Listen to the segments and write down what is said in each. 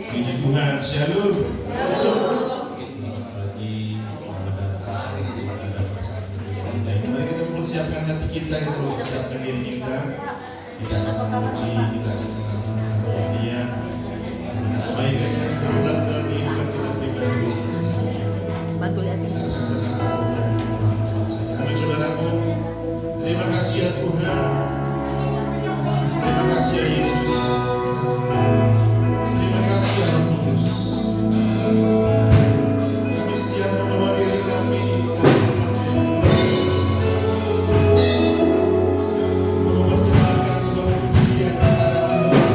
Puji Tuhan, Shalom. Selamat pagi, selamat datang, selamat beribadah bersama kita. Mari kita mempersiapkan hati kita, kita mempersiapkan diri kita. Kita akan memuji, kita akan mengagungkan Dia. Kebaikannya sudah benar dalam kehidupan kita pribadi. Bantu lihat. Amin, saudaraku. Terima kasih ya Tuhan. Terima kasih ya Yesus. Terima kasih ya Roh Kudus. Kami siap membawa diri kami mempersembahkan sebuah pujian kepada-Mu.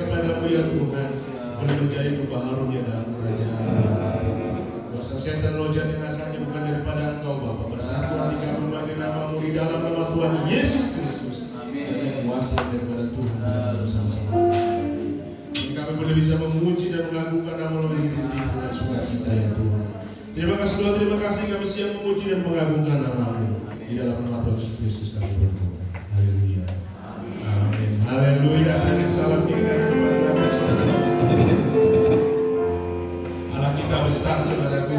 kepadamu ya Tuhan, boleh menjadi pembaharum ya dalam kerajaan. Kuasa setan roh jahat yang asalnya bukan daripada Engkau Bapa, bersatu hati kami bagi namamu di dalam nama Tuhan Yesus Kristus, dan yang kuasa daripada Tuhan bersama-sama. Sehingga kami boleh bisa memuji dan mengagungkan nama-Mu dengan sukacita ya Tuhan. Terima kasih Tuhan, terima kasih kami siap memuji dan mengagungkan nama-Mu. Di dalam nama Tuhan Yesus Kristus kami berdoa. Haleluya. Amin. Haleluya. Dengan salam kita Allah kita besar saudaraku.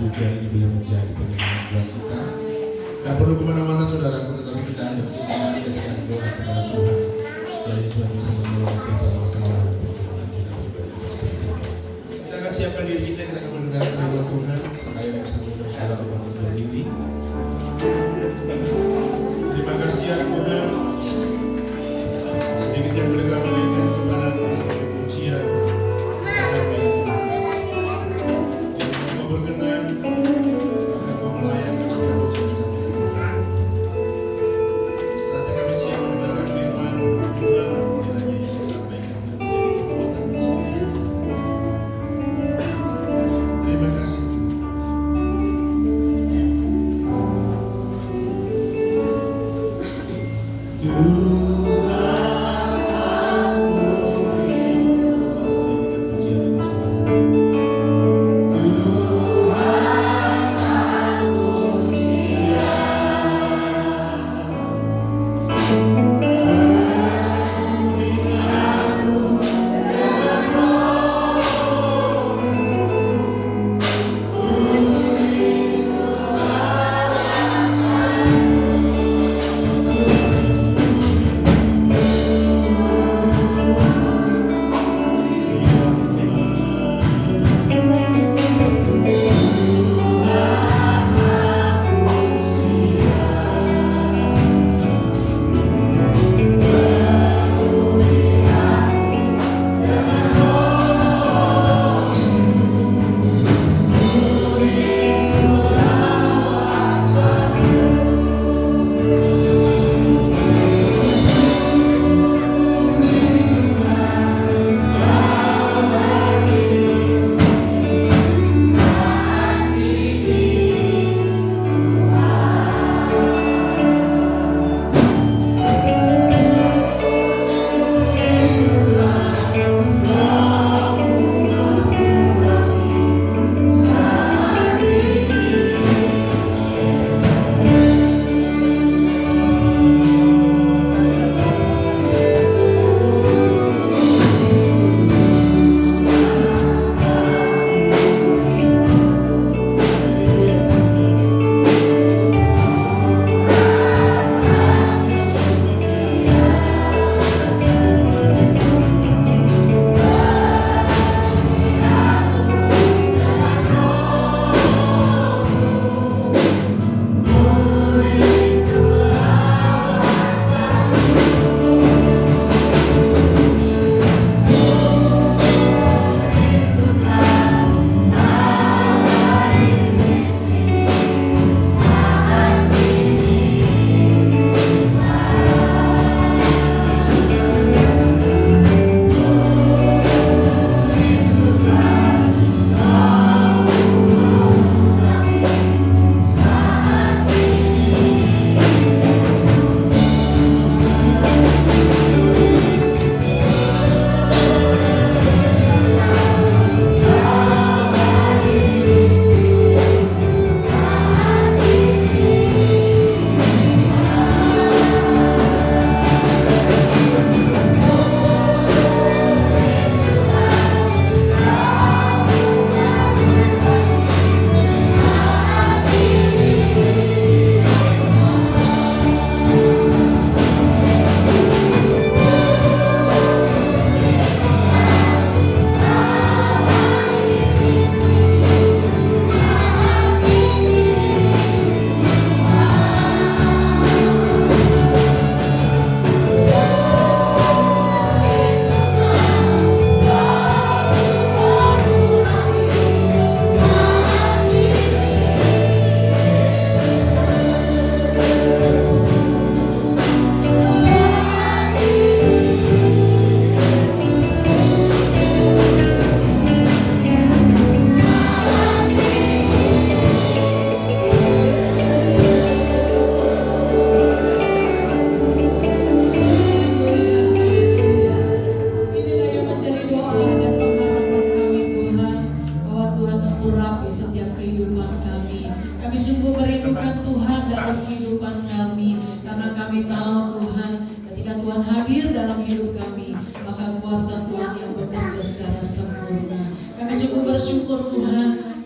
pujian ini boleh menjadi penyemangat buat kita. Gak perlu kemana-mana saudaraku, tetapi kita ajak Tuhan, ajak doa kepada Tuhan. Dan Tuhan bisa menolong setiap permasalahan pergumulan kita pribadi. Kita akan siapkan diri kita akan mendengarkan firman Tuhan. Sekali lagi bisa saudara Tuhan berdiri. Terima kasih ya Tuhan. Sedikit yang boleh kami naikkan kepada sebagai pujian kepada Tuhan. Jika kau berkenan, akan kau melayani setiap pujian kami kepada Tuhan. Saatnya kami siap mendengarkan firman Tuhan, kiranya yang disampaikan dan menjadi kekuatan kesetiaan. Terima kasih.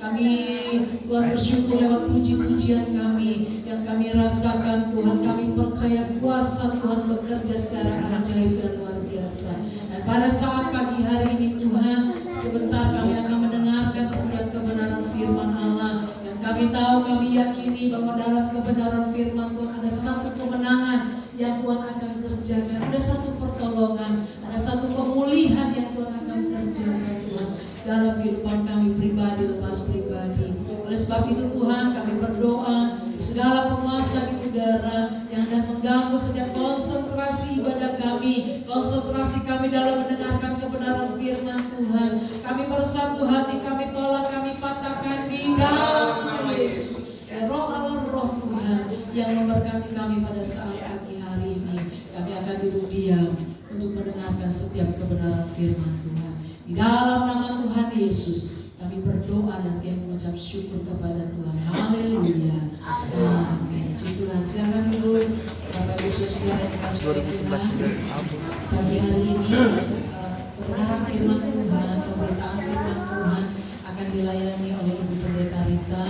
Kami Tuhan bersyukur lewat puji-pujian kami yang kami rasakan Tuhan. Kami percaya kuasa Tuhan bekerja secara ajaib dan luar biasa. Dan pada saat pagi hari ini Tuhan, sebentar kami akan mendengarkan setiap kebenaran firman Allah. Yang kami tahu, kami yakini bahwa dalam kebenaran firman Tuhan ada satu kemenangan yang Tuhan akan kerjakan. Ada satu pertolongan, ada satu pemulihan yang Tuhan akan kerjakan Tuhan dalam kehidupan kami pribadi lepas pribadi. Oleh sebab itu Tuhan, kami berdoa segala penguasa di udara yang hendak mengganggu setiap konsentrasi ibadah kami, konsentrasi kami dalam mendengarkan kebenaran firman Tuhan. Kami bersatu hati, kami tolak, kami patahkan di dalam nama Yesus. Roh Allah, roh Tuhan yang memberkati kami pada saat pagi hari ini. Kami akan duduk diam untuk mendengarkan setiap kebenaran firman Tuhan. Di dalam nama Tuhan Yesus, kami berdoa dan kami mengucap syukur kepada Tuhan. Haleluya. Amin. Tuhan, silakan dulu Bapak Ibu Saudara yang dikasihi oleh Tuhan. Pagi hari ini kebenaran firman Tuhan, pemberitaan firman Tuhan akan dilayani oleh Ibu Pendeta Rita.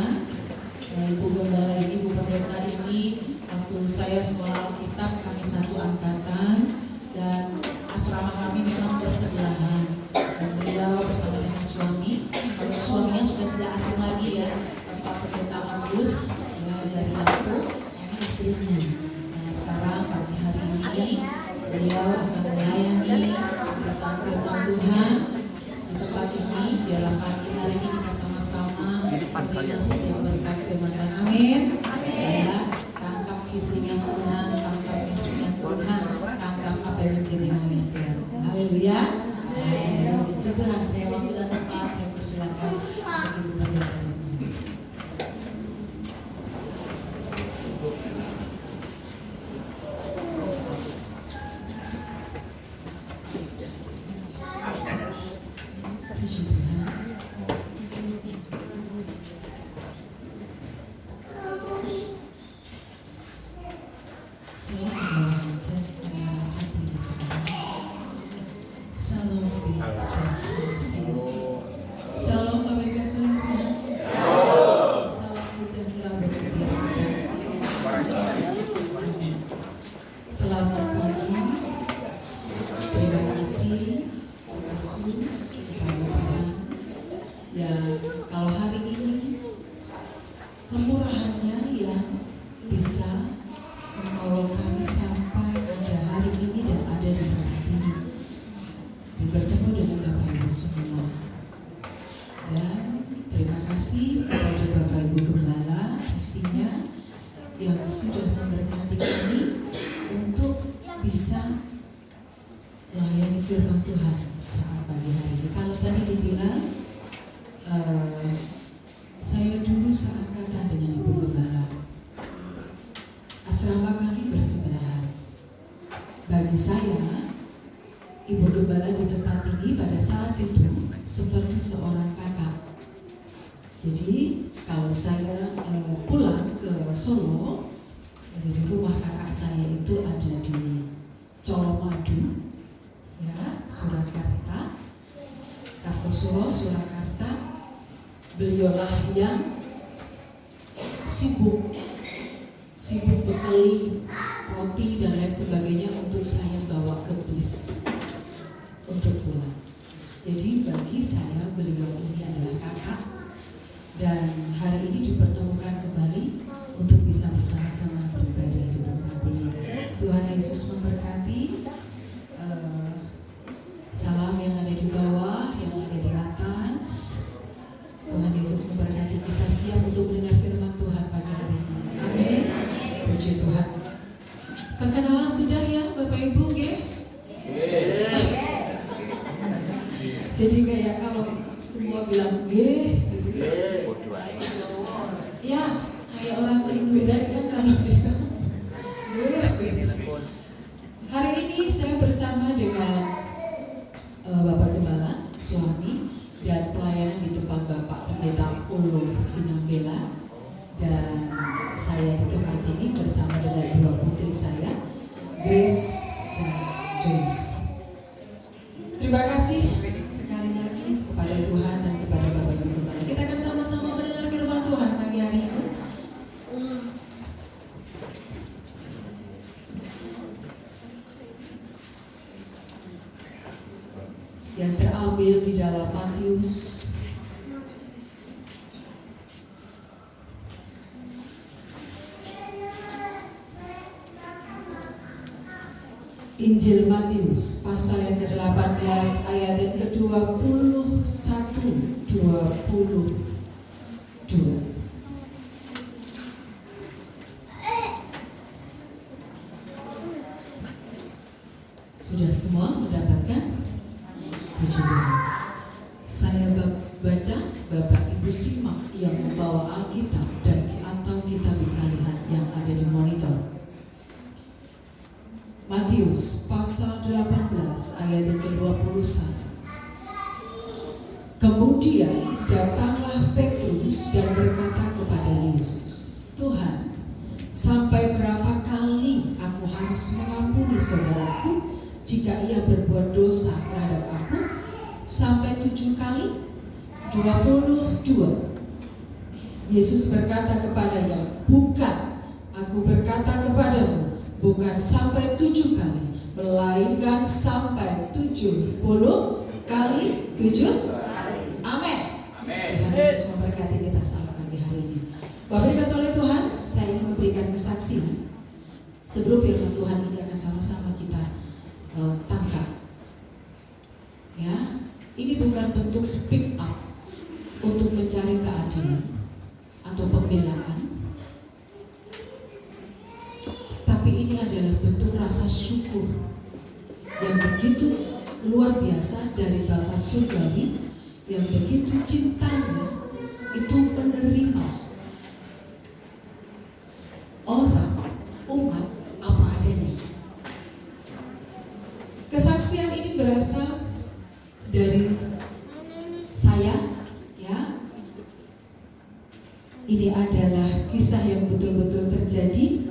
Ibu Gembala ini, Ibu Pendeta ini, waktu saya sekolah Alkitab kami satu angkatan dan asrama kami memang bersebelahan. Dan beliau bersama dengan suami, kalau suaminya sudah tidak asing lagi ya, Bapak Pendeta Agus dari Lampung, ini istrinya. Nah, sekarang pagi hari ini beliau akan melayani pemberitaan firman Tuhan di tempat ini. Biarlah pagi hari ini kita sama-sama menerima setiap berkat firman Tuhan. Amin. Ya, tangkap visinya Tuhan, tangkap misinya Tuhan, tangkap apa yang menjadi maunya Tuhan. Haleluya. Tuhan, saya waktu dan tempat saya persilakan untuk Ibu Pendeta. Puji Tuhan. Selamat belajar pada saat ini sekarang. Shalom Shalom bagi semua. Salam sejahtera buat setiap kita. Selamat pagi. Terima kasih Yesus kepada Tuhan. Ya, kalau hari ini kemurahannya yang bisa menolong kami sampai ada hari ini dan ada di tempat ini. Dan bertemu dengan Bapak Ibu semua. Dan terima kasih kepada Bapak Ibu Gembala pastinya yang sudah memberkati kami untuk bisa melayani firman Tuhan saat pagi hari ini. Kalau tadi dibilang saya dulu seangkatan dengan Ibu Gembala. Asrama kami bersebelahan. Bagi saya, Ibu Gembala di tempat ini pada saat itu seperti seorang kakak. Jadi kalau saya pulang ke Solo, dari rumah kakak saya itu ada di Colomadu, ya, Surakarta, Kartosuro, Surakarta. Beliaulah yang sibuk bekali roti dan lain sebagainya untuk saya bawa ke bis untuk pulang. Jadi bagi saya beliau ini adalah kakak, dan hari ini dipertemukan kembali untuk bisa bersama-sama beribadah di tempat ini. Tuhan Yesus memberkati. Salam yang ada di bawah, yang ada di atas. Tuhan Yesus memberkati kita, siap untuk mendengar firman Tuhan pada hari ini. Amin. Puji Tuhan. Perkenalan sudah ya Bapak Ibu, jadi kayak kalau semua bilang gitu ya, kayak orang keliburan kan kalau mereka Hari ini saya bersama dengan Bapak Gembala, suami, dan pelayanan di tempat Bapak Pendeta Ulur Sinambela. Dan saya di tempat ini bersama dengan dua putri saya, Grace dan Joyce. Terima kasih sekali lagi kepada Tuhan dan kepada Bapak Gembala. Kita akan sama-sama dalam Matius Injil Matius pasal yang ke-18 ayat yang ke-21 22. Sudah semua mendapatkan? Puji Tuhan. Saya baca, Bapak Ibu simak yang membawa Alkitab dan atau kita bisa lihat yang ada di monitor. Matius pasal 18 ayat yang ke-21. Kemudian datanglah Petrus dan berkata kepada Yesus, Tuhan, sampai berapa kali aku harus mengampuni saudaraku jika ia berbuat dosa terhadap aku? Sampai 7 kali? 22. Yesus berkata kepadanya, bukan, aku berkata kepadamu, bukan sampai 7 kali, melainkan sampai 70 kali 7. Amin. Tuhan Yesus memberkati kita sama pagi hari ini. Bapak dikasih oleh Tuhan, saya ingin memberikan kesaksian sebelum firman Tuhan ini akan sama-sama kita tangkap. Ya, ini bukan bentuk speak up untuk mencari keadilan atau pembelaan. Tapi ini adalah bentuk rasa syukur yang begitu luar biasa dari Bapa Surgawi yang begitu cintanya itu menerima orang, umat apa adanya. Kesaksian ini berasal dari saya, ya. Ini adalah kisah yang betul-betul terjadi.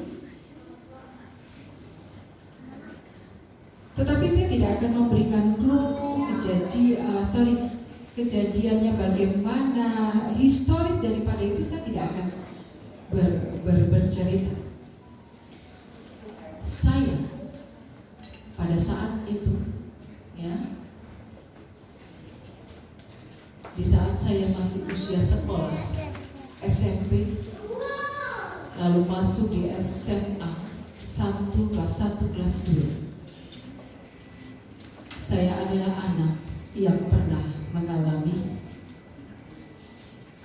Tetapi saya tidak akan memberikan clue kejadiannya bagaimana, historis daripada itu saya tidak akan bercerita. Saya pada saat itu, ya, di saat saya masih usia sekolah SMP, lalu masuk di SMA 1 kelas 1 kelas 2. Saya adalah anak yang pernah mengalami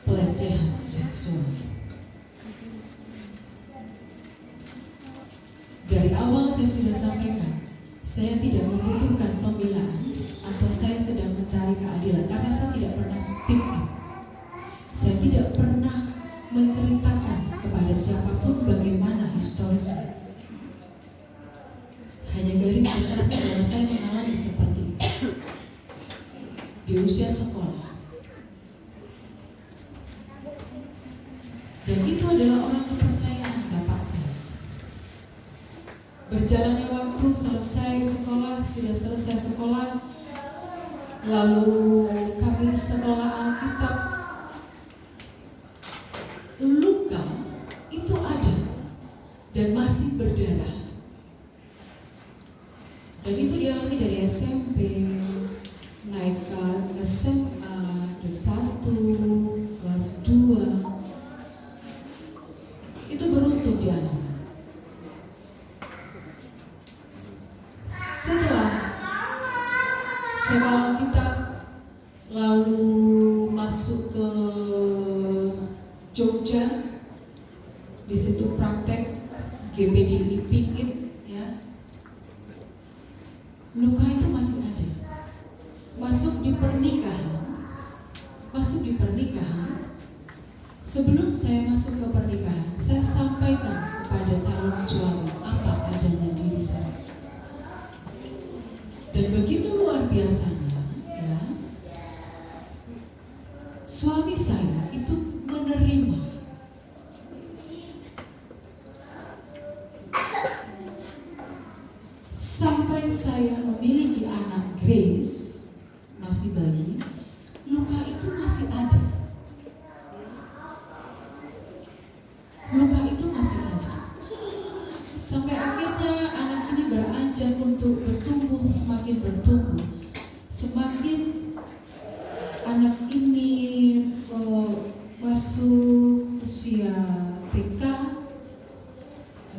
pelecehan seksual. Dari awal saya sudah sampaikan, saya tidak membutuhkan pembelaan atau saya sedang mencari keadilan karena saya tidak pernah speak up. Saya tidak pernah menceritakan kepada siapapun bagaimana historisnya. Hanya garis besarnya bahwa saya mengalami seperti itu di usia sekolah. Dan itu adalah orang kepercayaan bapak saya. Berjalannya waktu, sudah selesai sekolah, lalu kami sekolah Alkitab. Luka itu ada dan masih berdarah. Dan itu dialami dari SMP, naik ke SMA, dari 1, kelas 2. Itu beruntun dialami. Setelah sekolah kita lalu masuk ke Jogja, di situ praktek GPDI Pikit, ya. Luka itu masih ada. Masuk di pernikahan. Sebelum saya masuk ke pernikahan, saya sampaikan kepada calon suami apa adanya diri saya. Dan begitu luar biasanya, ya, suami saya itu menerima. Sampai saya memiliki anak Grace, masih bayi, luka itu masih ada. Luka itu masih ada. Sampai akhirnya anak ini beranjak untuk bertumbuh, semakin bertumbuh, semakin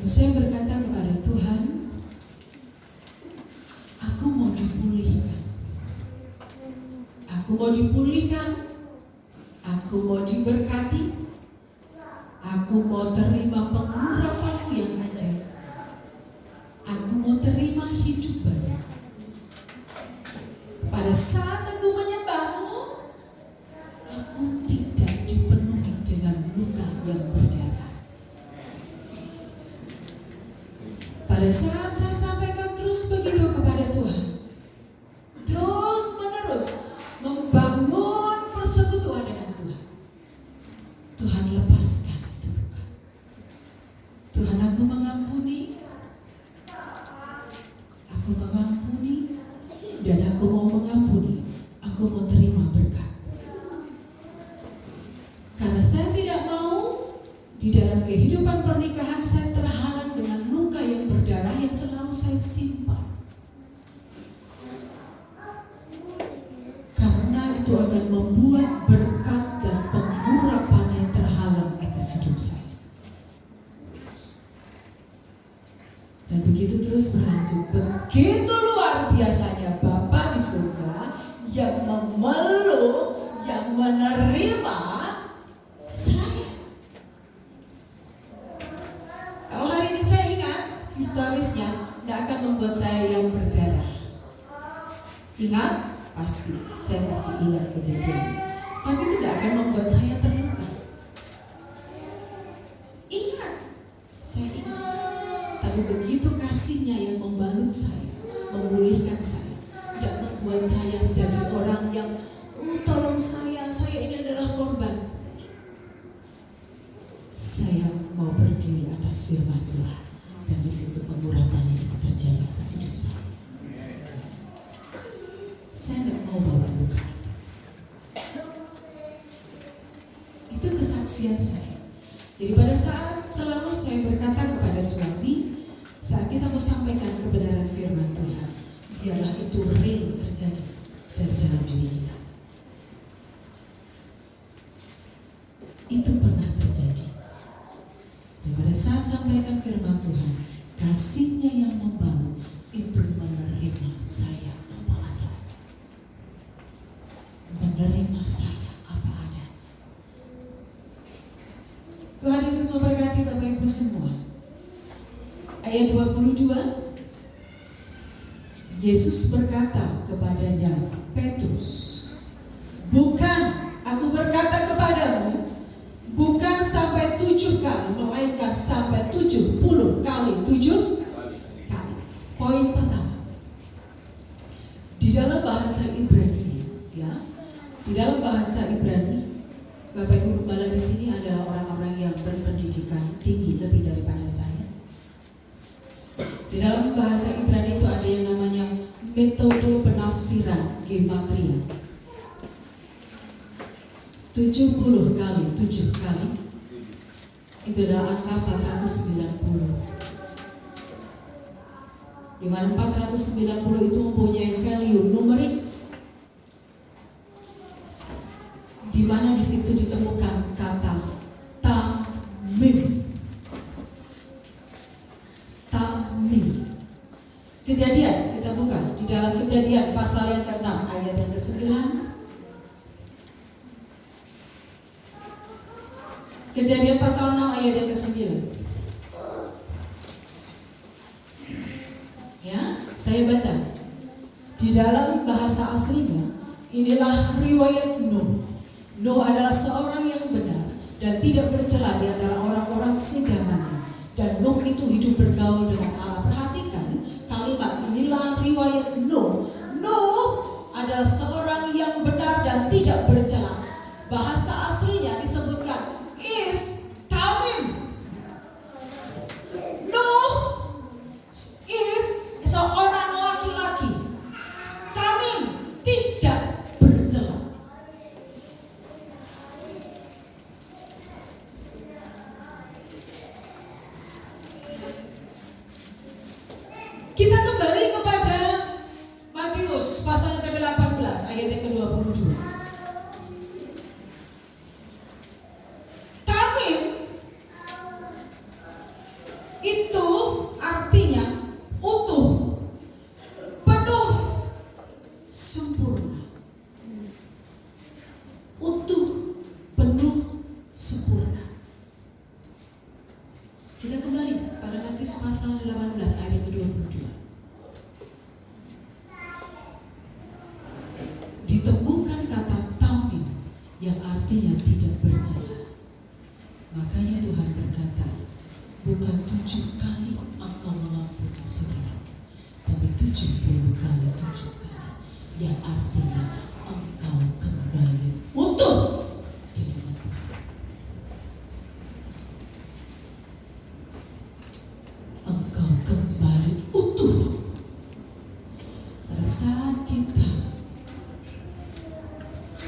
Saya berkata kepada Tuhan, aku mau dipulihkan. Aku mau dipulihkan. Aku mau diberkati. Aku mau terima pengurapan-Mu yang ajaib. Aku mau terima hidup baru. Pada saat aku menyembah-Mu, aku tidak dipenuhi dengan luka yang berdarah. Pada saat saya sampaikan terus begitu kepada Tuhan, terus menerus membangun persekutuan dengan Tuhan, Tuhan lepaskan itu luka. Tuhan, aku mengampuni, dan aku mau mengampuni, aku mau terima berkat. Karena saya tidak mau di dalam kehidupan pernikahan saya terhalang dengan luka yang berdarah yang selalu saya simpan. Karena itu akan membuat berkat dan pengurapan yang terhalang atas hidup saya. Dan begitu terus berlanjut. Begitu luar biasanya Bapa di surga yang memeluk, yang menerima saya. Kalau hari ini saya ingat historisnya, tidak akan membuat saya yang berdarah. Ingat? Pasti, saya masih ingat kejadian. Tapi itu tidak akan membuat saya terluka. Ingat, saya ingat. Tapi begitu kasihnya yang membalut saya, memulihkan saya, tidak membuat saya jadi orang yang tolong saya ini adalah korban. Saya mau berdiri atas firman Tuhan, dan di situ pengurapan yang terjadi atas hidup saya. Saya tidak mau bawa luka itu. Itu kesaksian saya. Jadi pada saat selalu saya berkata kepada suami, saat kita mau sampaikan kebenaran firman Tuhan, biarlah itu real terjadi dari dalam diri kita. Itu pernah terjadi. Dan pada saat sampaikan firman Tuhan, kasihnya yang membalut itu menerima saya apa ada. Menerima saya apa ada. Tuhan Yesus memberkati Bapak Ibu semua. Ayat 22, Yesus berkata kepadanya, Petrus, bukan, aku berkata kepadamu, bukan sampai 7 kali, melainkan sampai 70 kali. 7 kali. Poin pertama, di dalam bahasa Ibrani, ya, di dalam bahasa Ibrani, Bapak Ibu Gembala di sini adalah orang-orang yang berpendidikan tinggi lebih daripada saya. Di dalam bahasa Ibrani itu ada yang namanya metode penafsiran gematria. 70 kali 7 kali itu adalah angka 490. Di mana 490 itu mempunyai value numerik, di mana di situ ditemukan kata tamim. Tamim. Kejadian, kita buka di dalam Kejadian pasal yang ke-6 ayat yang ke-9. Kejadian pasal 6 ayat yang ke-9. Ya, saya baca. Di dalam bahasa aslinya, inilah riwayat Nuh. Nuh adalah seorang yang benar dan tidak bercela di antara orang-orang sezamannya. Dan Nuh itu hidup bergaul dengan Allah. Perhatikan kalimat, inilah riwayat Nuh. Nuh adalah seorang yang benar dan tidak bercela. Bahasa aslinya disebutkan is tamim. Nuh is seorang laki-laki tamim, tidak bercela. Kita kembali kepada Matius pasal ke-18 ayat yang ke-22. itu artinya utuh, penuh, sempurna. Utuh, penuh, sempurna. Kita kembali pada Matius pasal 18 ayat ke-22. Ditemukan kata tamim yang artinya tidak bercela. Makanya Tuhan berkata, bukan 7 kali engkau mengampuni saudara, tapi 70 kali 7 kali, yang artinya engkau kembali utuh di dalam Tuhan. Engkau kembali utuh. Pada saat kita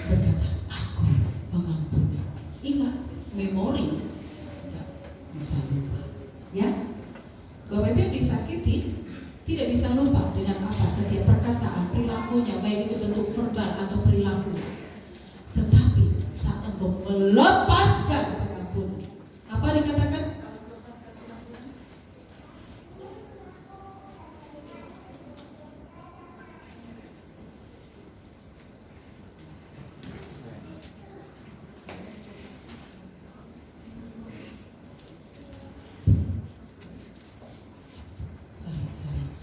berkata, aku mengampuni, ingat, memori bisa lupa, ya. Bapak Ibu yang disakiti tidak bisa lupa dengan apa setiap perkataan, perilakunya, baik itu bentuk verbal atau perilaku. Tetapi saat engkau melepaskan pengampunan, apa dikatakan?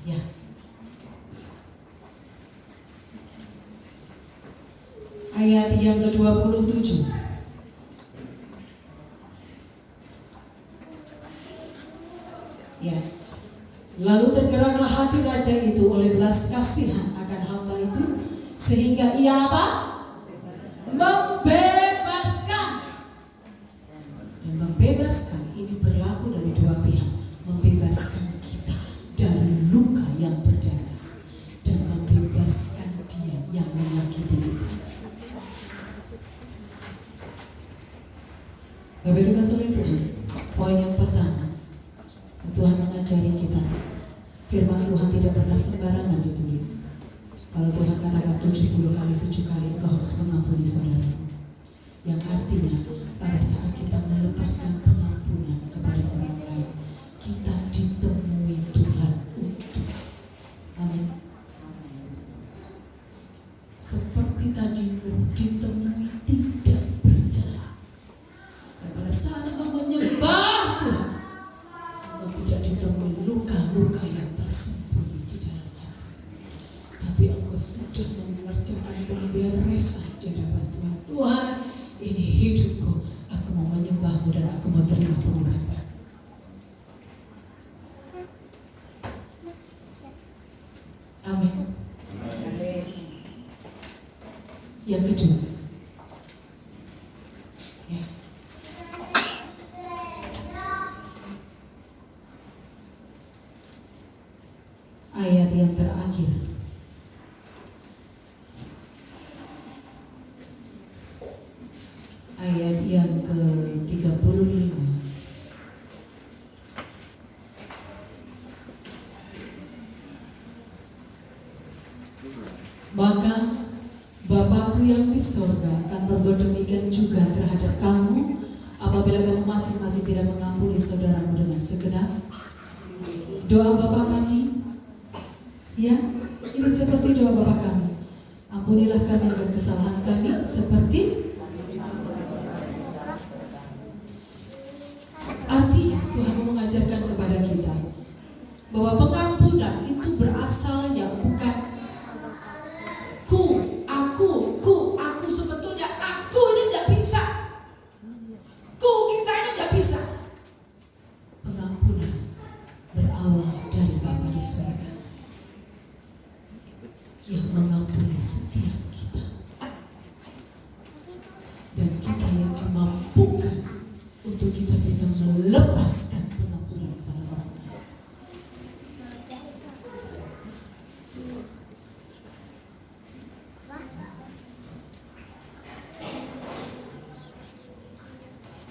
Ya. Ayat yang ke-27. Ya. Lalu tergeraklah hati raja itu oleh belas kasihan akan hamba itu, sehingga ia apa? Membebaskan. Dan membebaskan ini berlaku dari dua pihak. Membebaskan kita dari luka yang berdarah dan membebaskan dia yang menyakiti kita. Bapak Ibu kasih Tuhan, poin yang pertama, Tuhan mengajari kita, firman Tuhan tidak pernah sembarangan ditulis. Kalau Tuhan katakan 70 kali 7 kali engkau harus mengampuni saudara, yang artinya pada saat kita melepaskan pengampunan kepada orang lain, kita ditemui Tuhan utuh. Amin. Seperti tadi ditemui tidak bercela. Pada saat engkau menyembah Tuhan, engkau tidak ditemui luka-luka yang tersembunyi di dalam hati, tapi engkau sudah mengerjakan pemberesan di hadapan Tuhan. Tuhan, ini hidupku, aku mau menyembahmu dan aku mau terima pengurapan. Amin. Yang kedua, ya. Ayat yang terakhir. Ayat yang ke-35. Maka Bapakku yang di sorga akan berbuat demikian juga terhadap kamu apabila kamu masing-masing tidak mengampuni saudaramu dengan segenap. Doa Bapa kami, ya, ini seperti doa Bapa kami. Ampunilah kami akan kesalahan kami seperti. Artinya Tuhan mau mengajarkan kepada kita bahwa pengampunan itu berasalnya bukan aku sebetulnya aku ini nggak bisa. Kita ini nggak bisa. Pengampunan berawal dari Bapa di surga yang mengampuni setiap kita, dan kita yang dimampukan untuk kita bisa melepaskan pengampunan kepada orang lain.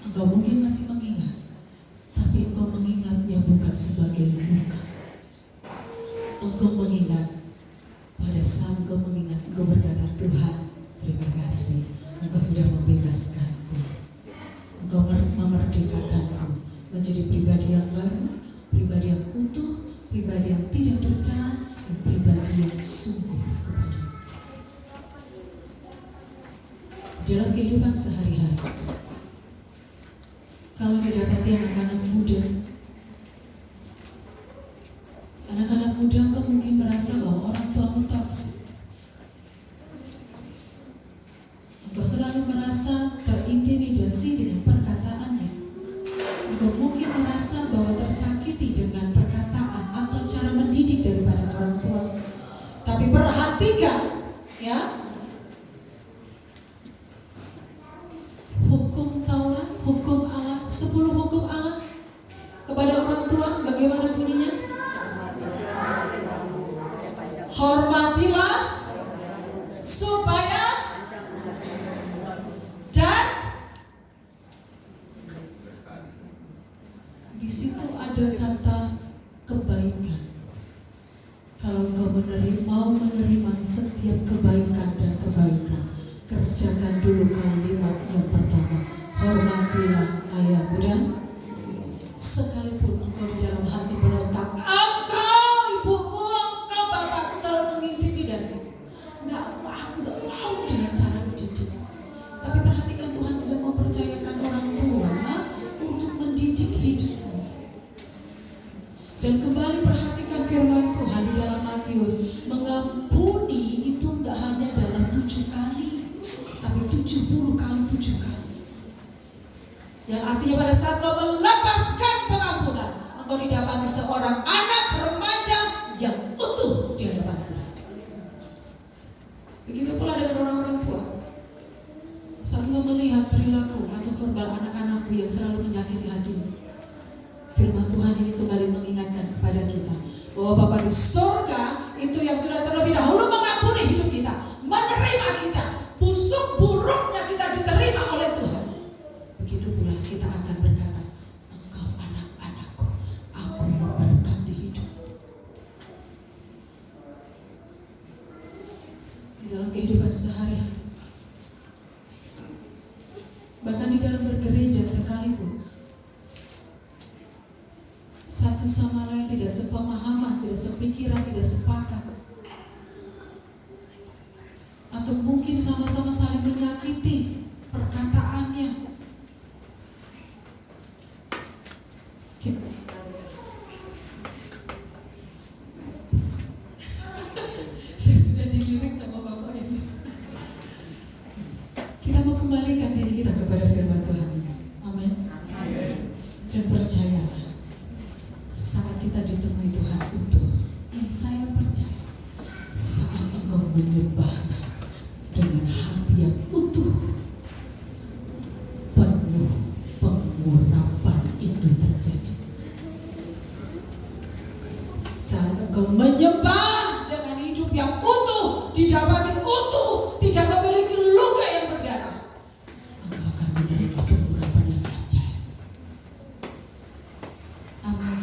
Engkau mungkin masih mengingat, tapi engkau mengingatnya bukan sebagai luka. Engkau mengingat, pada saat engkau mengingat, engkau berkata, Tuhan, terima kasih, engkau sudah membebaskanku, engkau memerdekakanku menjadi pribadi yang baru, pribadi yang utuh, pribadi yang tidak bercela, dan pribadi yang sungguh kepada dalam kehidupan sehari-hari. Kalau didapati anak-anak muda kau mungkin merasa bahwa orang tuamu toksik. Engkau selalu merasa terintimidasi dengan perkataannya. Engkau mungkin merasa bahwa tersakiti dengan perkataan atau cara mendidik daripada orang tua. Tapi perhatikan, ya, hukum Taurat, hukum Allah, 10 hukum Allah kepada orang tua, bagaimana bunyinya? Hormatilah supaya dan di situ ada kata kebaikan. Kalau engkau mau menerima setiap kebaikan dan kebaikan, kerjakan dulu kalimat yang pertama. Hormatilah ayahmu dan sekalipun engkau di dalam hati berontak, engkau ibuku, engkau bapakku selalu mengintimidasi. Aku nggak mau dengan cara mendidik. Tapi perhatikan, Tuhan sudah mempercayakan orang tua untuk mendidik hidupmu. Dan kembali perhatikan firman Tuhan di dalam Matius, mengampuni itu nggak hanya dalam 7 kali, tapi 70 kali 7 kali. Yang artinya pada saat kau melepaskan pengampunan, engkau didapati seorang anak remaja yang utuh di hadapan Tuhan. Begitu pula dengan orang-orang tua. Saat engkau melihat perilaku atau verbal anak-anakmu yang selalu menyakiti hatimu, firman Tuhan ini kembali mengingatkan kepada kita bahwa Bapa di surga itu yang sudah terlebih dahulu mengampuni hidup kita, menerima kita, busuk buruknya kita diterima oleh Tuhan. Begitu pula kita akan berkata, engkau anak-anakku, aku memberkati hidup. Di dalam kehidupan sehari-hari, bahkan di dalam bergereja sekalipun, satu sama lain tidak sepemahaman, tidak sepikiran, tidak sepakat, atau mungkin sama-sama saling menyakiti perkataannya. Saya sudah dilirik sama Bapak ini. Kita mau kembalikan diri kita kepada firman Tuhan. Amin. Dan percayalah, saat kita ditemui Tuhan utuh, yang saya percaya, saat engkau menyembahnya dengan hati yang utuh, penuh pengurapan itu terjadi. Saat engkau menyembah dengan hidup yang utuh, didapati utuh, tidak memiliki luka yang berdarah, engkau akan menerima pengurapan yang ajaib. Amin.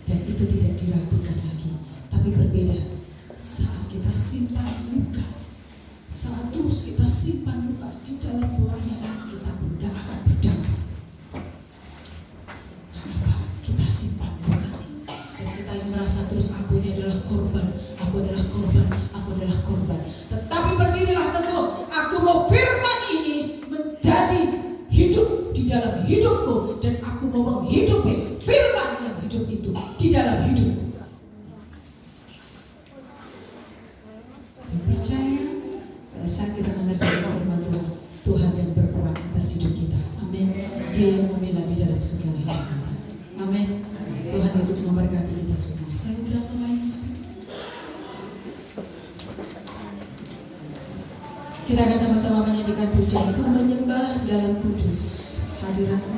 Dan itu tidak diragukan lagi. Tapi berbeda saat kita simpan luka, saat terus kita simpan luka di dalam pelayanan kita pun gak akan berdampak. Kenapa? Kita simpan luka dan kita ini merasa terus, aku ini adalah korban, aku adalah korban, aku adalah korban. Tetapi berdirilah teguh, aku mau firman ini menjadi hidup di dalam hidupku, dan aku mau menghidupi firman yang hidup itu di dalam hidupku. Percaya pada saat kita mengerjakan firman Tuhan, Tuhan yang berperan atas hidup kita. Amin. Dia yang memilah di dalam segala hidup kita. Amin. Tuhan Yesus memberkati kita semua. Saya sudah mulai musik. Kita akan sama-sama menyanyikan pujian Ku Menyembah Dalam Kudus Hadirat-Mu.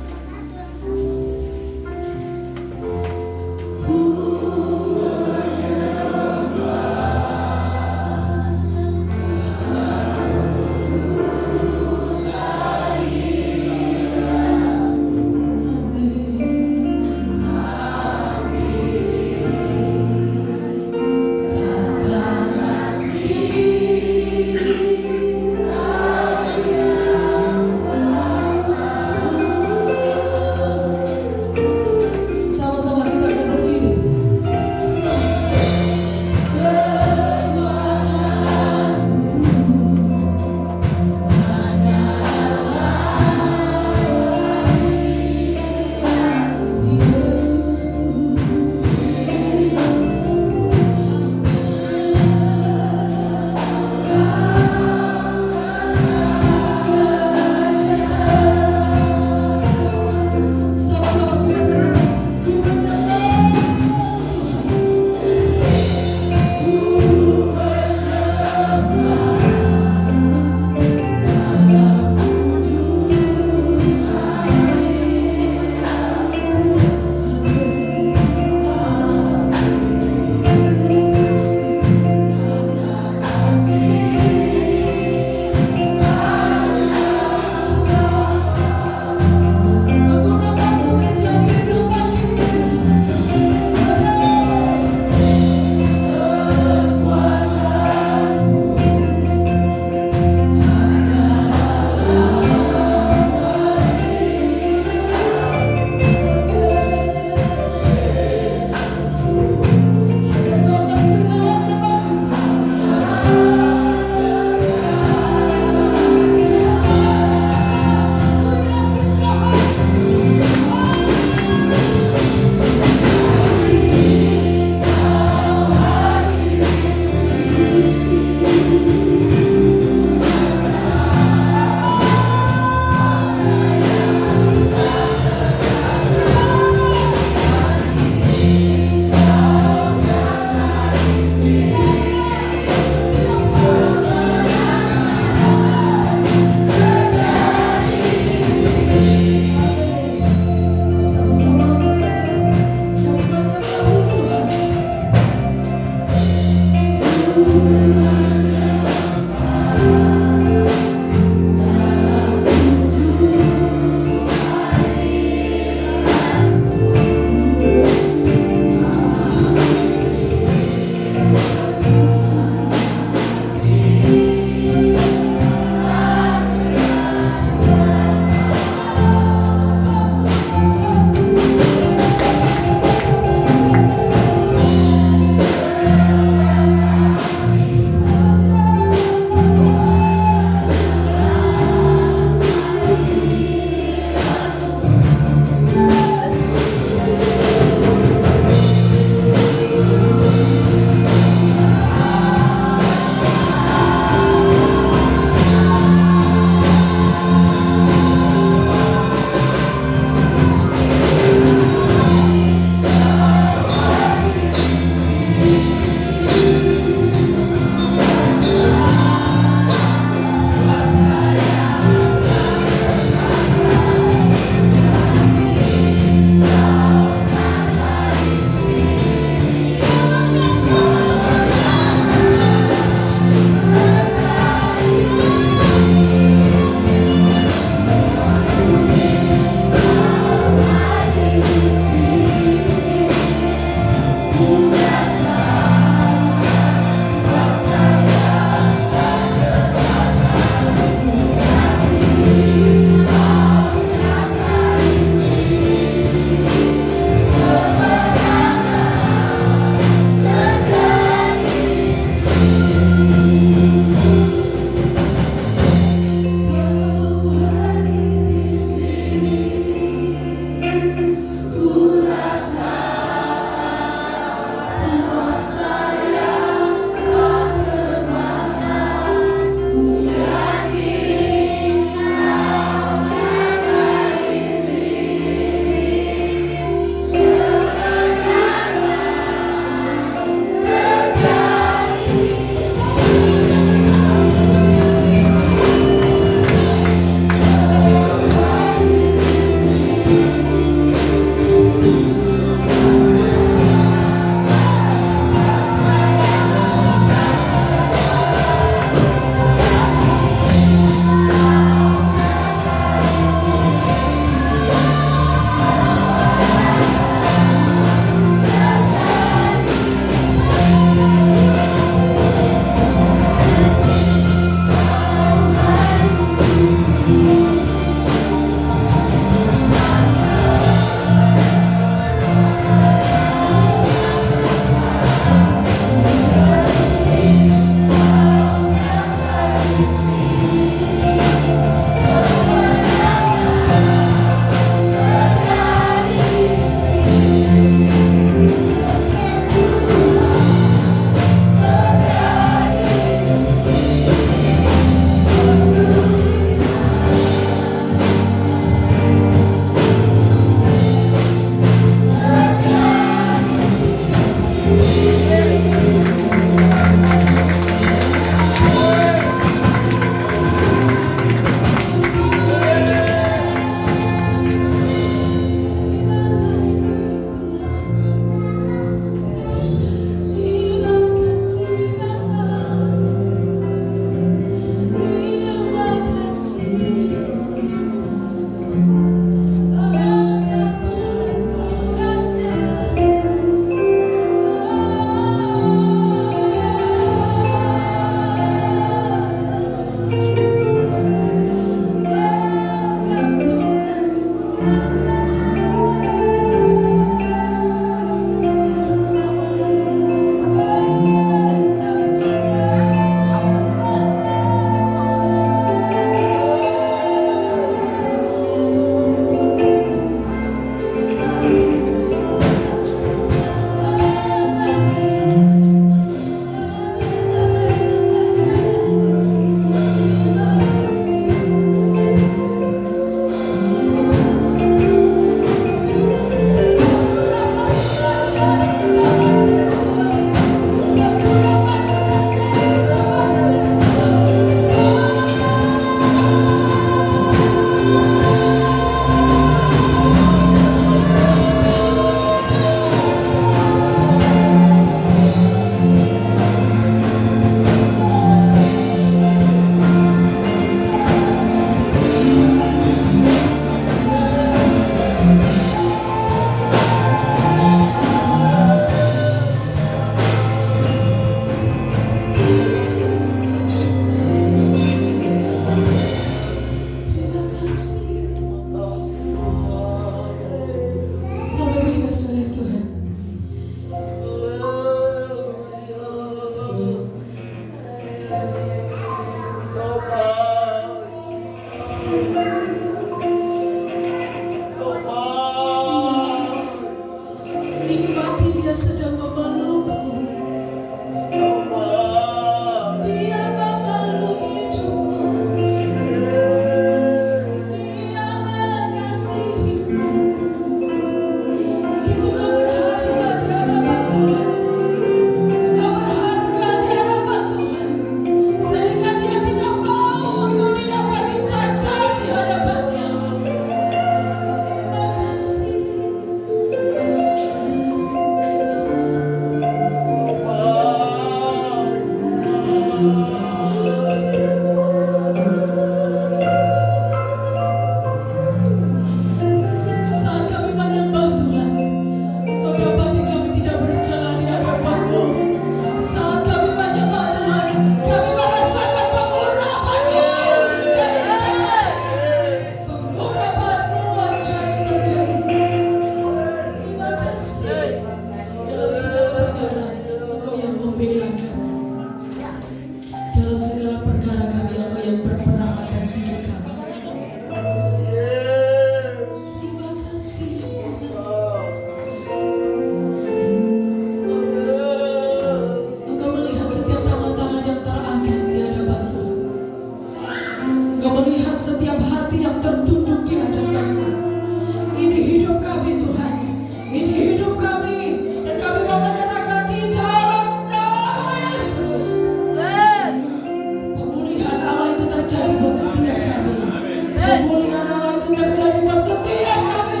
kemuliaan Allah itu terjadi buat setiap kami.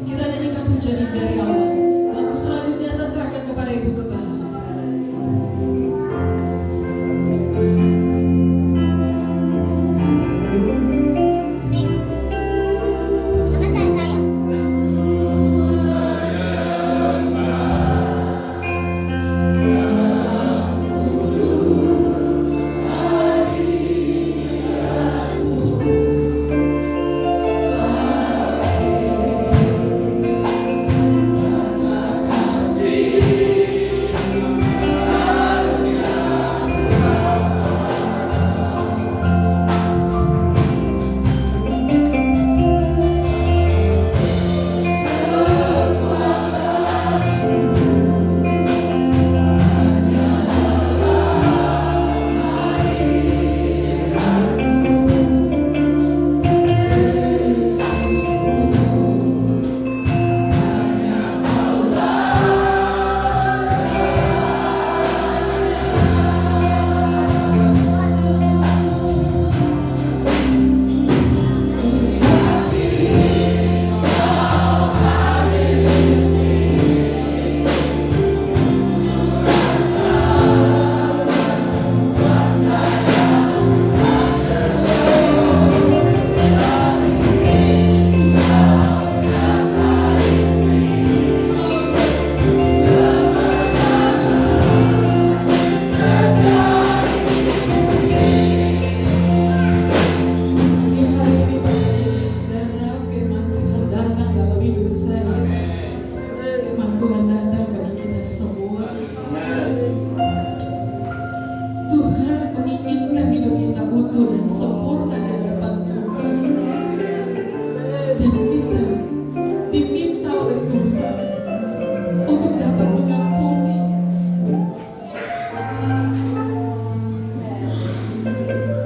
Kita nyanyikan pujian dari awal. Lagu selanjutnya saya serahkan kepada Ibu Gembala.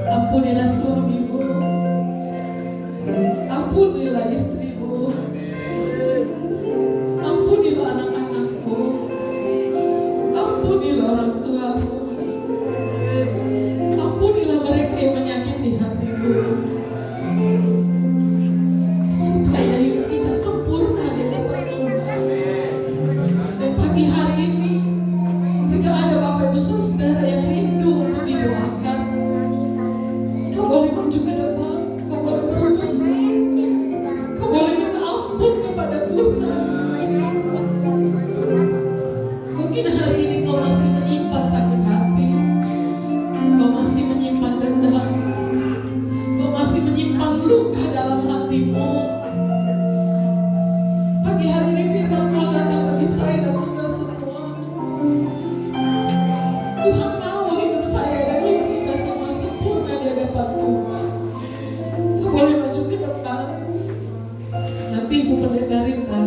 Ampunilah suamimu, ampunilah istrimu, ampunilah anak-anakmu, ampunilah orang tuamu, ampunilah mereka yang menyakiti hatimu, supaya hidup kita sempurna di hadapan Tuhan. Dan pagi hari ini, jika ada Bapak Ibu Saudara yang rindu untuk didoakan, kau boleh maju ke depan, kau boleh berdoa, kau boleh minta ampun kepada Tuhan. Mungkin hari ini kau masih menyimpan sakit hati, kau masih menyimpan dendam, kau masih menyimpan luka dalam hatimu. Pagi hari ini firman Tuhan datang bagi saya dan kita semua. Tuhan mau hidup saya dan hidup kita semua sempurna di hadapan Tuhan. Kau boleh maju ke depan. Nanti Ibu Pendeta Rita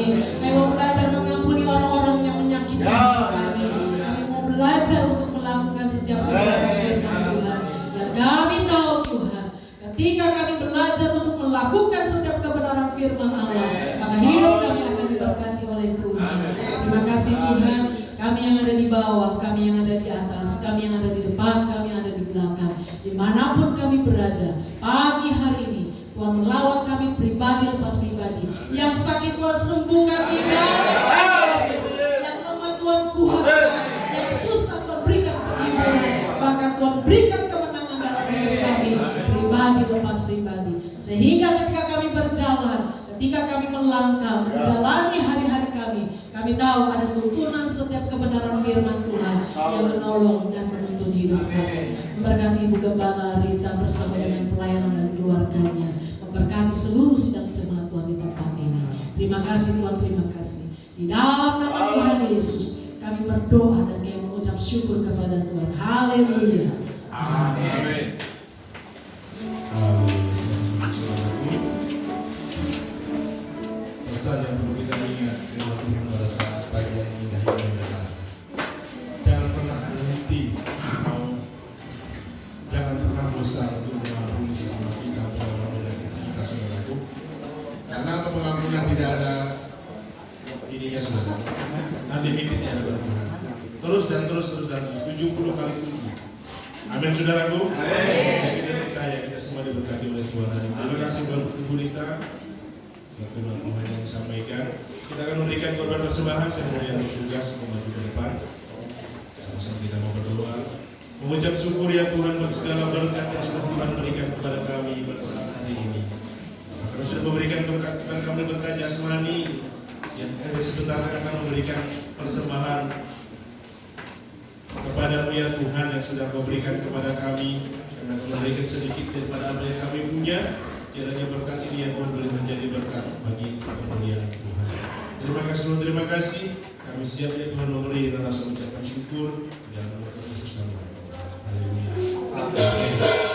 kami. Kami mau belajar mengampuni orang-orang yang menyakiti hati kami. Kami mau belajar untuk melakukan setiap kebenaran firman Tuhan. Dan kami tahu Tuhan, ketika kami belajar untuk melakukan setiap kebenaran firman Allah, maka hidup kami akan diberkati oleh Tuhan. Terima kasih Tuhan. Kami yang ada di bawah, kami yang ada di atas, kami yang ada di depan, kami yang ada di belakang, dimanapun kami berada, pagi hari ini Tuhan melawat kami pribadi lepas pribadi. Yang sakit Tuhan sembuhkan di dalam Yesus. Yang lemah Tuhan kuatkan, yang susah Tuhan berikan penghiburan, bahkan Tuhan berikan kemenangan dalam hidup kami pribadi lepas pribadi. Sehingga ketika kami berjalan, ketika kami melangkah menjalani hari-hari kami tahu ada tuntunan setiap kebenaran firman Tuhan yang menolong dan menuntun hidup kami. Memberkati Ibu Gembala Rita bersama dengan pelayanan dan keluarganya. Memberkati seluruh sidang jemaat Tuhan di tempat ini. Terima kasih Tuhan, terima kasih. Di dalam nama Tuhan Yesus kami berdoa dan kami mengucap syukur kepada Tuhan. Haleluya. Amin. Pesan yang perlu kita ingat firman Tuhan pada saat pagi yang indah ini adalah jangan pernah berhenti atau jangan pernah bosan untuk mengampuni sesama kita atau orang kita, saudaraku. Karena pengampunan tidak ada ininya, saudara. Unlimitednya ada Tuhan. Terus dan terus 70 kali 7. Amin, saudaraku. Ya, kita percaya kita semua diberkati oleh Tuhan. Terima kasih buat Ibu Rita. Firman Tuhan yang disampaikan, kita akan memberikan korban persembahan. Saya mau yang tugas maju ke depan. Sama-sama kita mau berdoa, mengucap syukur ya Tuhan buat segala berkat yang sudah Tuhan berikan kepada kami pada saat hari ini. Karena sudah memberikan berkat kepada kami, berkat jasmani, yang sebentar akan memberikan persembahan kepadamu ya Tuhan yang sudah Kau berikan kepada kami, karena Kau memberikan sedikit daripada apa yang kami punya. Kiranya berkat ini yang boleh menjadi berkat bagi kemuliaan Tuhan. Terima kasih Tuhan, terima kasih. Kami siap ya Tuhan memberi dengan rasa ucapan syukur dan nama Yesus kami. Haleluya. Amin.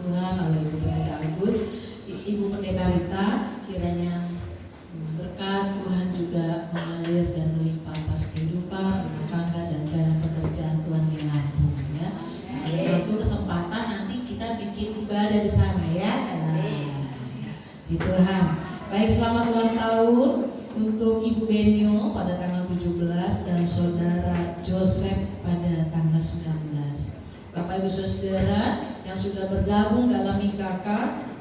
Tuhan oleh Ibu Pendeta Agus, Ibu Pendeta Rita, kiranya berkat Tuhan juga mengalir dan melimpah atas kehidupan, rumah tangga dan dana pekerjaan Tuhan di Lampung ya. Ada waktu kesempatan nanti kita bikin ibadah di sana ya. Si Tuhan. Baik, selamat ulang tahun untuk Ibu Benyo pada tanggal 17 dan Saudara Joseph pada tanggal 19. Bapak Ibu Saudara yang sudah bergabung dalam IKK,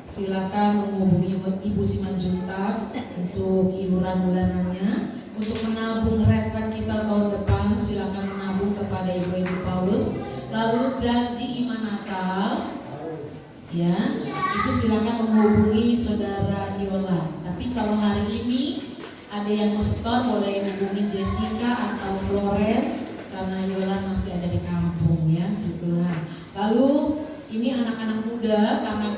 silakan menghubungi Ibu Simanjuntak untuk iuran bulanannya. Untuk menabung retret kita tahun depan, silakan menabung kepada Ibu Paulus. Lalu janji iman Natal, ya, itu silakan menghubungi Saudara Yola. Tapi kalau hari ini ada yang mau setor, boleh hubungi Jessica atau Floren karena Yola masih ada di kampung ya, Tuhan. Lalu ini anak-anak muda, karena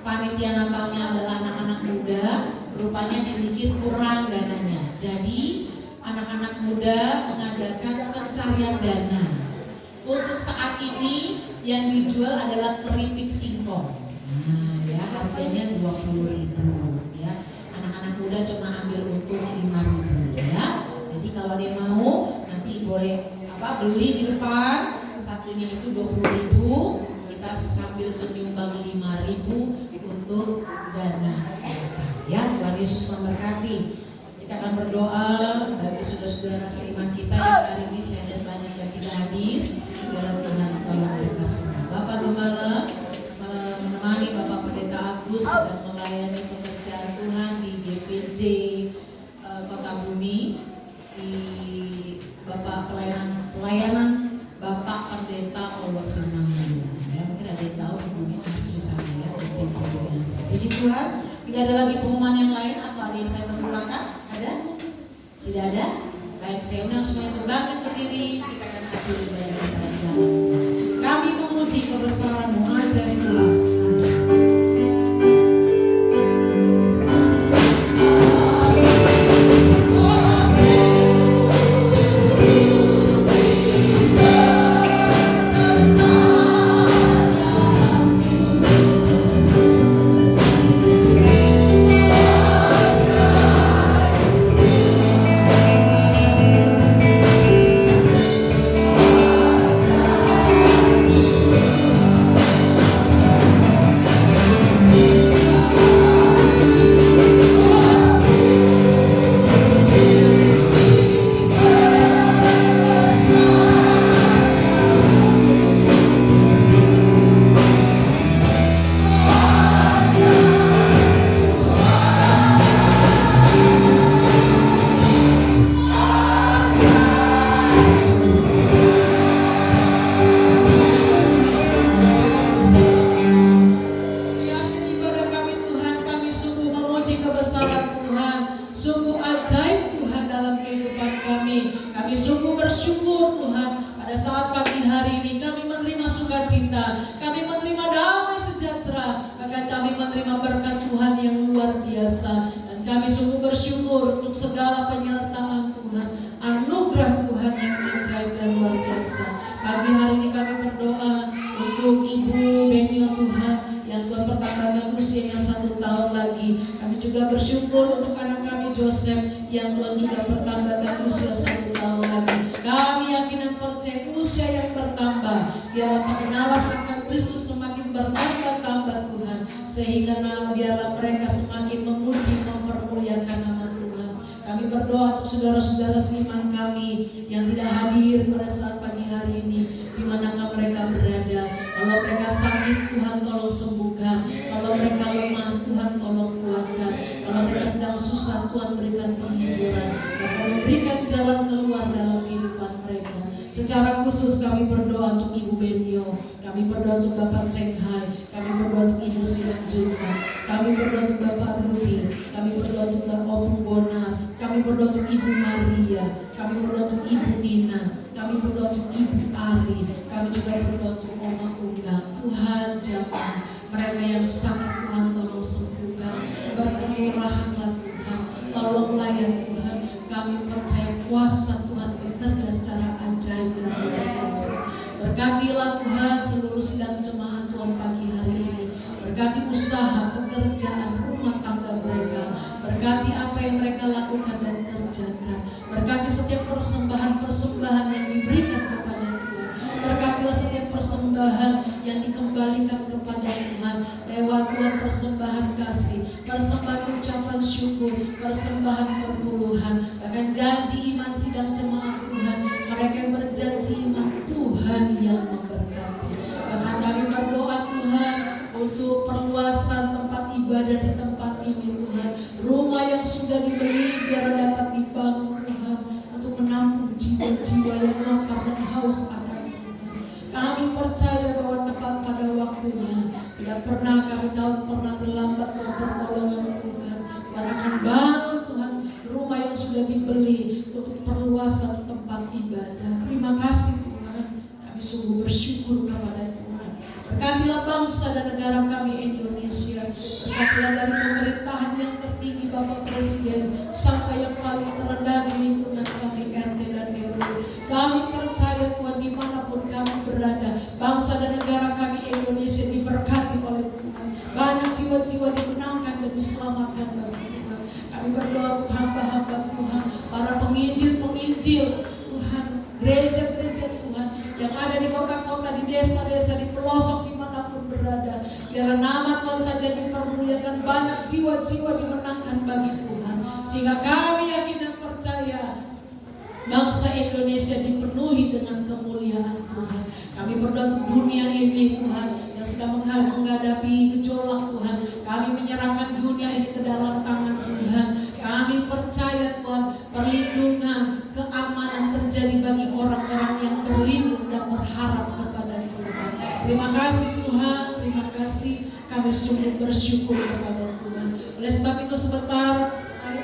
panitia Natalnya adalah anak-anak muda, rupanya sedikit kurang dananya. Jadi anak-anak muda mengadakan pencarian dana. Untuk saat ini yang dijual adalah keripik singkong. Nah, ya harganya 20.000 ya. Anak-anak muda cuma ambil untung 5.000 ya. Jadi kalau dia mau nanti boleh beli di depan, satunya itu 20.000, kita sambil menyumbang 5.000 untuk dana. Ya, Tuhan Yesus memberkati. Kita akan berdoa bagi saudara-saudara seiman kita yang hari ini saya lihat banyak yang tidak hadir. Biar Tuhan tolong mereka semua. Bapak Gembala menemani Bapak Pendeta Agus dan melayani pekerjaan Tuhan di GPJ Kota Bumi, di Bapak pelayanan Bapak Pendeta Allah Senangnya. Ya, mungkin ada yang tahu ibunya asli sana ya, GPJ asli. Puji Tuhan. Tidak ada lagi pengumuman yang lain atau ada yang saya terlupakan? Ada? Tidak ada? Baik, saya undang semuanya untuk bangkit berdiri. Kita akan akhiri ibadah kita di dalam. Kami memuji kebesaran-Mu ajaib Tuhan. Saudara-saudara seiman kami yang tidak hadir pada saat pagi hari ini, di manakah mereka berada. Kalau mereka sakit, Tuhan tolong sembuhkan. Kalau mereka lemah, Tuhan tolong kuatkan. Kalau mereka sedang susah, Tuhan berikan penghiburan. Akan memberikan jalan keluar dalam kehidupan mereka. Secara khusus kami berdoa untuk Ibu Benyo, kami berdoa untuk Bapak Cenghai, kami berdoa untuk Ibu Simanjuntak, kami berdoa untuk Bapak Rudi, kami berdoa untuk Bapak Opung Bonar, kami berdoa untuk Ibu Maria, kami berdoa untuk Ibu Nina, kami berdoa untuk Ibu Ari, kami juga berdoa untuk Oma Unggang. Tuhan jamah mereka yang sakit, Tuhan tolong sembuhkan, berkemurahanlah Tuhan, tolonglah ya Tuhan. Kami percaya kuasa Tuhan bekerja secara ajaib dan luar biasa. Berkatilah Tuhan seluruh sidang jemaat Tuhan pagi hari ini. berkati usaha, pekerjaan, rumah tangga mereka, berkati apa yang mereka lakukan dan kerjakan, berkati setiap persembahan-persembahan yang diberikan kepada Tuhan, berkatilah setiap persembahan yang dikembalikan kepada Tuhan lewat Tuhan, persembahan kasih, persembahan ucapan syukur, persembahan perpuluhan, bahkan janji iman sidang jemaat Tuhan, mereka yang berjanji iman Tuhan yang memberkati. Bahkan kami berdoa Tuhan untuk perluasan tempat ibadah di tempat ini Tuhan, rumah yang sudah dibeli biar dapat dibangun Tuhan, untuk menampung jiwa-jiwa yang lapar dan haus akan Tuhan. Kami percaya bahwa tepat pada waktunya, tidak pernah kami tahu pernah terlambat dalam pertolongan Tuhan. Dan akan bangun Tuhan rumah yang sudah dibeli untuk perluasan tempat ibadah. Terima kasih Tuhan, kami sungguh bersyukur kepada Tuhan. Berkatilah bangsa dan negara kami Indonesia, berkatilah dari pemerintahan yang tertinggi Bapak Presiden sampai yang paling terendah di lingkungan kami RT dan RW. Kami percaya Tuhan, dimanapun kami berada, bangsa dan negara kami Indonesia diberkati oleh Tuhan. Banyak jiwa-jiwa dimenangkan dan diselamatkan bagi Tuhan. Kami berdoa untuk hamba-hamba Tuhan, para penginjil-penginjil Tuhan, gereja-gereja Tuhan yang ada di kota-kota, di desa-desa, di pelosok dimanapun berada, biar nama Tuhan saja dipermuliakan, banyak jiwa-jiwa dimenangkan bagi Tuhan, sehingga kami yakin dan percaya bangsa Indonesia dipenuhi dengan kemuliaan Tuhan. Kami berdoa untuk dunia ini Tuhan yang sedang menghadapi gejolak Tuhan. Kami menyerahkan dunia ini ke dalam tangan Tuhan. Kami percaya Tuhan, perlindungan, keamanan terjadi bagi orang-orang yang berlindung dan berharap kepada Tuhan. Terima kasih Tuhan, terima kasih. Kami sungguh bersyukur kepada Tuhan. Oleh sebab itu sebentar, mari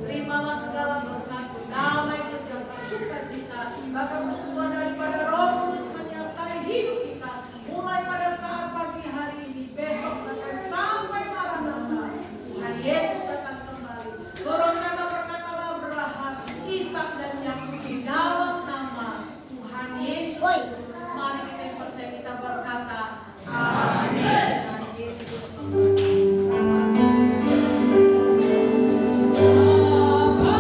terimalah segala berkat, damai sejahtera, sukacita, bahkan persekutuan daripada Roh Kudus menyertai hidup kita, mulai pada saat pagi hari ini, besok bahkan sampai Maranatha. Tuhan Yesus datang kembali. Turunkanlah berkatalah Abraham, Ishak dan Yakub di dalam nama Tuhan Yesus. Mari kita yang percaya kita berkata, amin. Tuhan Yesus. Bapa,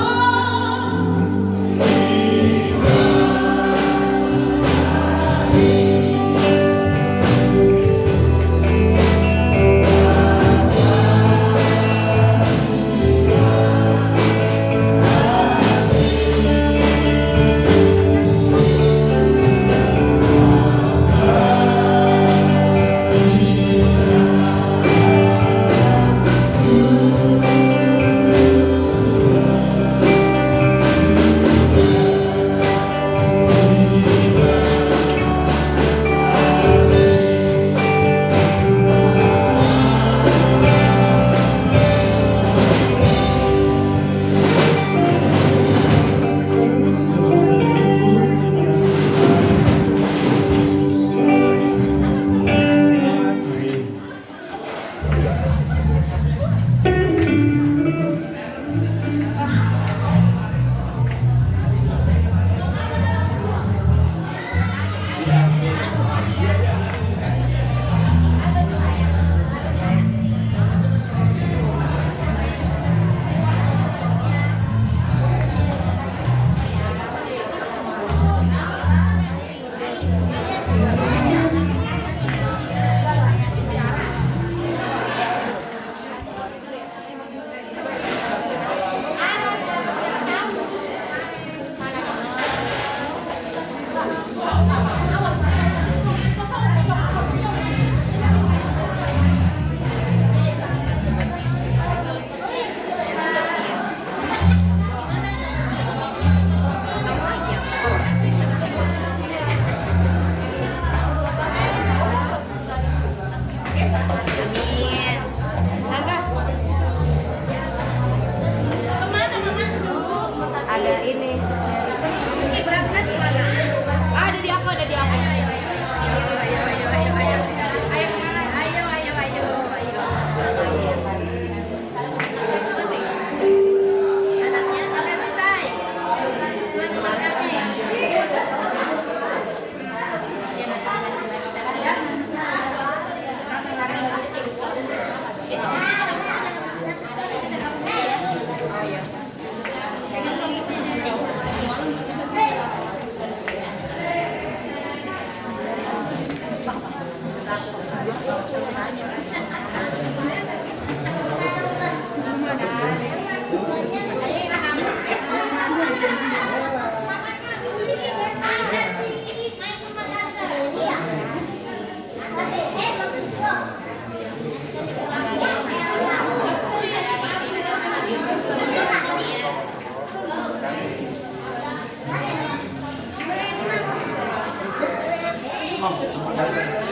Mam.